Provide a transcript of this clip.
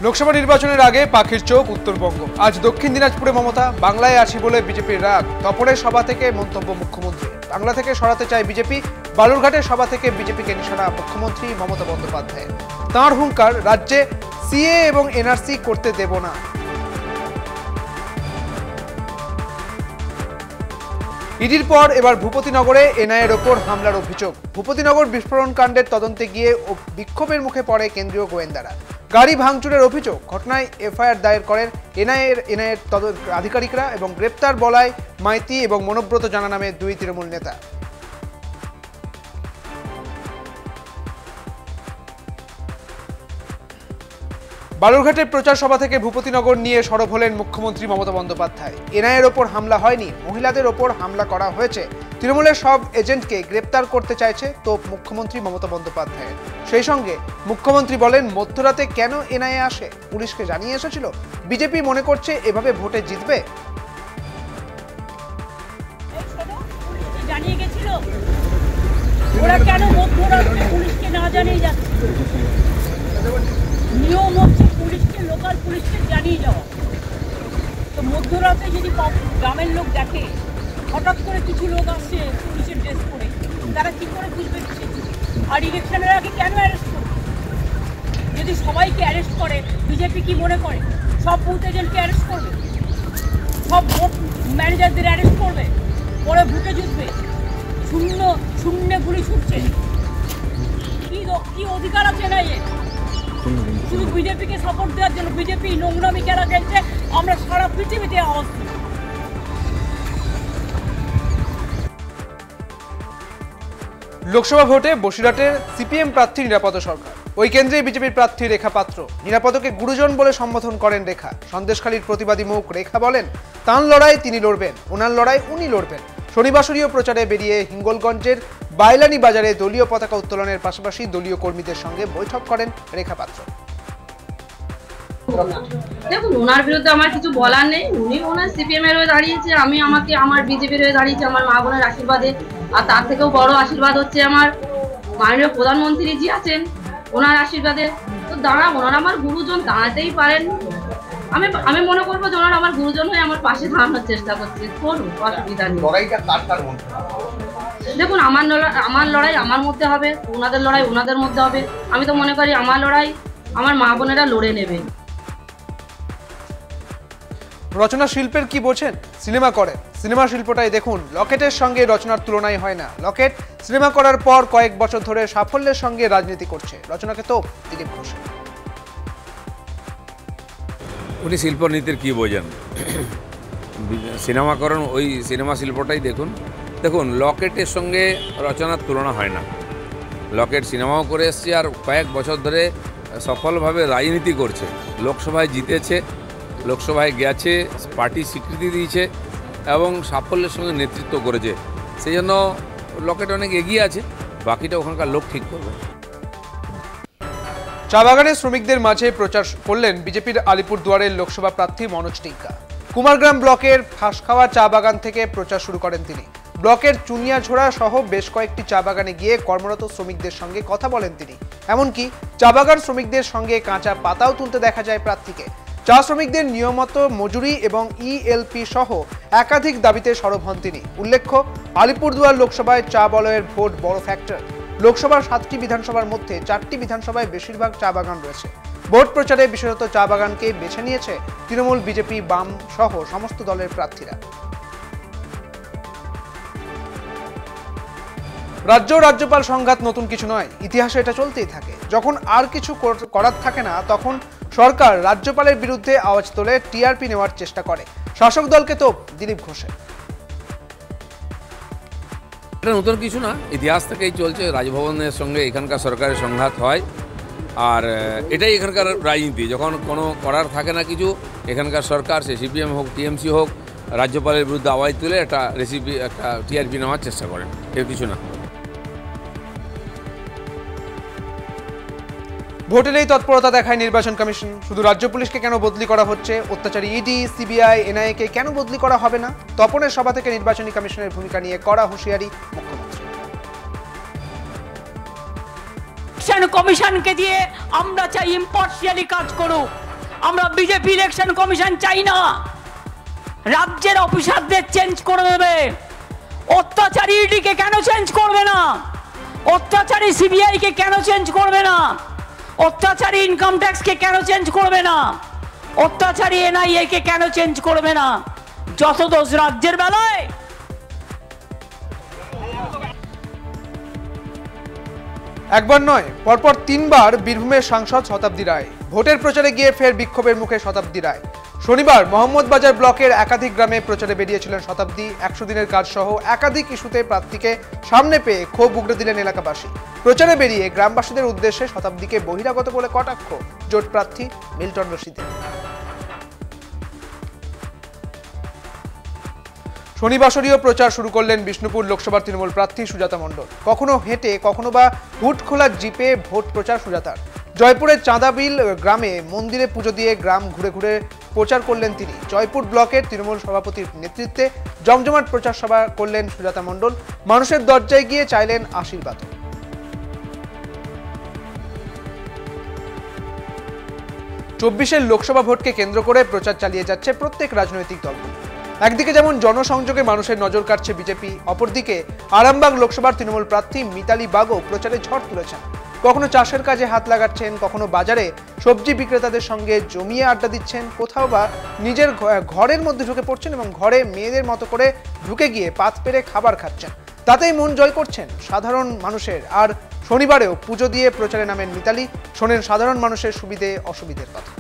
লোকসভা নির্বাচনের আগে পাখির চোখ উত্তরবঙ্গ। আজ দক্ষিণ দিনাজপুরে মমতা, বাংলায় আছি বলে বিজেপির রাগ। তপনের সভা থেকে মন্তব্য মুখ্যমন্ত্রী, বাংলা থেকে সরাতে চায় বিজেপি। বালুরঘাটের সভা থেকে বিজেপিকে নিশানা মুখ্যমন্ত্রী মমতা বন্দ্যোপাধ্যায়। তাঁর হুঙ্কার, রাজ্যে সিএ এবং এনআরসি করতে দেব না। ইডির পর এবার ভূপতিনগরে এনআইএর ওপর হামলার অভিযোগ। ভূপতিনগর বিস্ফোরণ কাণ্ডের তদন্তে গিয়ে বিক্ষোভের মুখে পড়ে কেন্দ্রীয় গোয়েন্দারা। গাড়ি ভাঙচুরের অভিযোগ, ঘটনায় এফআইআর দায়ের করেন এনআইএর আধিকারিকরা এবং গ্রেপ্তার বলাই মাইতি এবং মনোব্রত জানা নামে দুই তৃণমূল নেতা। বালুরঘাটের প্রচার সভা থেকে ভূপতিনগর নিয়ে সরব হলেন মুখ্যমন্ত্রী মমতা বন্দ্যোপাধ্যায়। এনআইএর ওপর হামলা হয়নি, মহিলাদের ওপর হামলা করা হয়েছে। তৃণমূলের সব এজেন্টকে গ্রেপ্তার করতে চাইছে তো মুখ্যমন্ত্রী মমতা বন্দ্যোপাধ্যায়। সেই সঙ্গে মুখ্যমন্ত্রী বলেন, মধ্যরাতে কেন এনআইএ আসে, পুলিশকে জানিয়ে এসেছিল। বিজেপি মনে করছে এভাবে ভোটে জিতবে। জানিয়ে গেছিল ওরা কেন মধ্যরাতে পুলিশকে না জানিয়ে যাচ্ছে? নিয়ম হচ্ছে পুলিশকে, লোকাল পুলিশকে জানিয়ে যাওয়া। তো মধ্যরাতে যদি গ্রামের লোক দেখে হঠাৎ করে কিছু লোক আসছে পুলিশের ড্রেস পরে, তারা কি করে বুঝবে? আর ইলেকশনের আগে কেন অ্যারেস্ট করবে? যদি সবাইকে অ্যারেস্ট করে, বিজেপি কি মনে করে সব বুথ এজেন্টকে অ্যারেস্ট করবে, সব ভোট ম্যানেজারদের অ্যারেস্ট করবে, পরে ভোটে জিতবে? শূন্যে গুলি ছুটছে। কি অধিকার আছে না? শুধু বিজেপিকে সাপোর্ট দেওয়ার জন্য বিজেপি নোংরামি খেলা খেলছে, আমরা সারা পৃথিবীতে আওয়াজ দিই। লোকসভা ভোটে বসিরহাটের সিপিএম প্রার্থী নিরাপদ সরকার। ওই কেন্দ্রে বিজেপির প্রার্থী রেখা পাত্র। নিরাপদকে গুরুজন বলে সম্বোধন করেন রেখা। সন্দেশখালীর প্রতিবাদী মুখ রেখা বলেন, তাঁর লড়াই তিনি লড়বেন, ওনার লড়াই উনি লড়বেন। শনিবাসরীয় প্রচারে বেরিয়ে হিঙ্গলগঞ্জের বাইলানি বাজারে দলীয় পতাকা উত্তোলনের পাশাপাশি দলীয় কর্মীদের সঙ্গে বৈঠক করেন রেখা পাত্র। দেখুন, ওনার বিরুদ্ধে আমার কিছু বলার নেই। উনি ওনার সিপিএম এর হয়ে দাঁড়িয়েছে, আমি আমার বিজেপির হয়ে দাঁড়িয়েছি আমার মা বোনের আশীর্বাদে। আর তার থেকেও বড় আশীর্বাদ হচ্ছে আমার মাননীয় প্রধানমন্ত্রী জি আছেন, ওনার আশীর্বাদে। তো ওনারা আমার গুরুজন, দাঁড়াতেই পারেন। আমি মনে করবো যে ওনারা আমার গুরুজন হয়ে আমার পাশে দাঁড়ানোর চেষ্টা করছে, করুন, অসুবিধা নেই। দেখুন, আমার লড়াই আমার মধ্যে হবে, ওনাদের লড়াই ওনাদের মধ্যে হবে। আমি তো মনে করি আমার লড়াই আমার মা বোনেরা লড়ে নেবেন। রচনা শিল্পের কি বোঝেন? সিনেমা করেন, সিনেমা শিল্পটাই দেখুন। লকেটের সঙ্গে রচনার তুলনাই হয় না। লকেট সিনেমা করার পর কয়েক বছর ধরে সাফল্যের সঙ্গে রাজনীতি করছে। রচনাকে তো দিলীপ ঘোষ। উনি শিল্পনীতির কি বোঝেন? সিনেমা করেন, ওই সিনেমা শিল্পটাই দেখুন। দেখুন, লকেটের সঙ্গে রচনার তুলনা হয় না। লকেট সিনেমাও করে এসছে আর কয়েক বছর ধরে সফলভাবে রাজনীতি করছে। লোকসভায় জিতেছে, লোকসভায় গেছে, পার্টি স্বীকৃতি দিয়েছে এবং সাফল্যের সঙ্গে নেতৃত্ব করেছে। সেই জন্য লকেট অনেক এগিয়ে আছে, বাকিটা ওখানকার লোক ঠিক করবে। চা বাগানের শ্রমিকদের মাঝে প্রচার করলেন বিজেপির আলিপুরদুয়ারের লোকসভা প্রার্থী মনোজ টিঙ্কা। কুমারগ্রাম ব্লকের ফাঁসখাওয়া চা বাগান থেকে প্রচার শুরু করেন তিনি। ব্লকের চুনিয়াঝোড়া সহ বেশ কয়েকটি চা বাগানে গিয়ে কর্মরত শ্রমিকদের সঙ্গে কথা বলেন তিনি। এমনকি চা বাগান শ্রমিকদের সঙ্গে কাঁচা পাতাও তুলতে দেখা যায় প্রার্থীকে। চা শ্রমিকদের নিয়মিত মজুরি এবং ইএলপি সহ একাধিক দাবিতে সরব হন তিনি। উল্লেখ্য, আলিপুরদুয়ার লোকসভায় চা বলয়ের ভোট বড় ফ্যাক্টর। লোকসভার 7টি বিধানসভার মধ্যে 4টি বিধানসভায় বেশিরভাগ চা বাগান রয়েছে। ভোট প্রচারে বিশেষত চা বাগানকে বেছে নিয়েছে তৃণমূল, বিজেপি, বাম সহ সমস্ত দলের প্রার্থীরা। রাজ্য রাজ্যপাল সংঘাত নতুন কিছু নয়, ইতিহাসে এটা চলতেই থাকে। যখন আর কিছু করার থাকে না, তখন সরকার রাজ্যপালের বিরুদ্ধে আওয়াজ তোলে, টিআরপি নেওয়ার চেষ্টা করে। শাসক দলকে তো দিলীপ ঘোষে। এটা নতুন কিছু না, ইতিহাস থেকেই চলছে। রাজভবনের সঙ্গে এখানকার সরকারের সংঘাত হয়, আর এটাই এখানকার রাজনীতি। যখন কোনো করার থাকে না কিছু, এখানকার সরকার, সে সিপিএম হোক, টিএমসি হোক, রাজ্যপালের বিরুদ্ধে আওয়াজ তুলে একটা টিআরপি নেওয়ার চেষ্টা করেন, এর কিছু না। ভোটের এই তৎপরতা দেখায় নির্বাচন কমিশন। শুধু রাজ্য পুলিশকে কেন বদলি করা হচ্ছে, অত্যাচারী ইডি, সিবিআই, এনআইএ কে কেন বদলি করা হবে না? তপনের সভা থেকে নির্বাচনী কমিশনের ভূমিকা নিয়ে কড়া হুঁশিয়ারি মুখ্যমন্ত্রী। কমিশনকে দিয়ে আমরা চাই ইম্পার্শিয়ালি কাজ করুক, আমরা বিজেপি ইলেকশন কমিশন চাই না। রাজ্যের অফিসারদের চেঞ্জ করে দেবে। অত্যাচারী ইডিকে কেন চেঞ্জ করবে না? অত্যাচারী সিবিআই কে কেন চেঞ্জ করবে না? অত্যাচারী ইনকাম ট্যাক্স কে কেন চেঞ্জ করবে না? অত্যাচারী এনআইএ কে কেন চেঞ্জ করবে না? যত দোষ রাজ্যের বেলায়। একবার নয়, পরপর 3 বার বীরভূমের সাংসদ শতাব্দী রায় ভোটের প্রচারে গিয়ে ফের বিক্ষোভের মুখে শতাব্দী রায়। শনিবার মোহাম্মদবাজার ব্লকের একাধিক গ্রামে প্রচারে বেরিয়েছিলেন শতাব্দী। 100 দিনের কাজ সহ একাধিক ইস্যুতে প্রার্থীকে সামনে পেয়ে ক্ষোভ উগড়ে দিলেন এলাকাবাসী। প্রচারে বেরিয়ে গ্রামবাসীদের উদ্দেশ্যে শতাব্দীকে বহিরাগত বলে কটাক্ষ জোট প্রার্থী মিল্টন রশিদের। শনিবাসরীয় প্রচার শুরু করলেন বিষ্ণুপুর লোকসভার তৃণমূল প্রার্থী সুজাতা মণ্ডল। কখনো হেঁটে, কখনো বা হুট খোলা জিপে ভোট প্রচার সুজাতার। জয়পুরের চাঁদাবিল গ্রামে মন্দিরে পুজো দিয়ে গ্রাম ঘুরে ঘুরে প্রচার করলেন তিনি। জয়পুর ব্লকের তৃণমূল সভাপতির নেতৃত্বে জমজমাট প্রচার সভা করলেন সুজাতা মণ্ডল। মানুষের দরজায় গিয়ে চাইলেন আশীর্বাদ। 24-এর লোকসভা ভোটকে কেন্দ্র করে প্রচার চালিয়ে যাচ্ছে প্রত্যেক রাজনৈতিক দলগুলো। একদিকে যেমন জনসংযোগে মানুষের নজর কাটছে বিজেপি, অপরদিকে আরামবাগ লোকসভার তৃণমূল প্রার্থী মিতালি বাগও প্রচারে ঝড় তুলেছেন। কখনো চাষের কাজে হাত লাগাচ্ছেন, কখনো বাজারে সবজি বিক্রেতাদের সঙ্গে জমিয়ে আড্ডা দিচ্ছেন, কোথাও বা নিজের ঘরের মধ্যে ঢুকে পড়ছেন এবং ঘরে মেয়েদের মতো করে ঢুকে গিয়ে পাত পেরে খাবার খাচ্ছেন। তাতেই মন জয় করছেন সাধারণ মানুষের। আর শনিবারেও পুজো দিয়ে প্রচারে নামেন মিতালি। শোনেন সাধারণ মানুষের সুবিধে অসুবিধের কথা।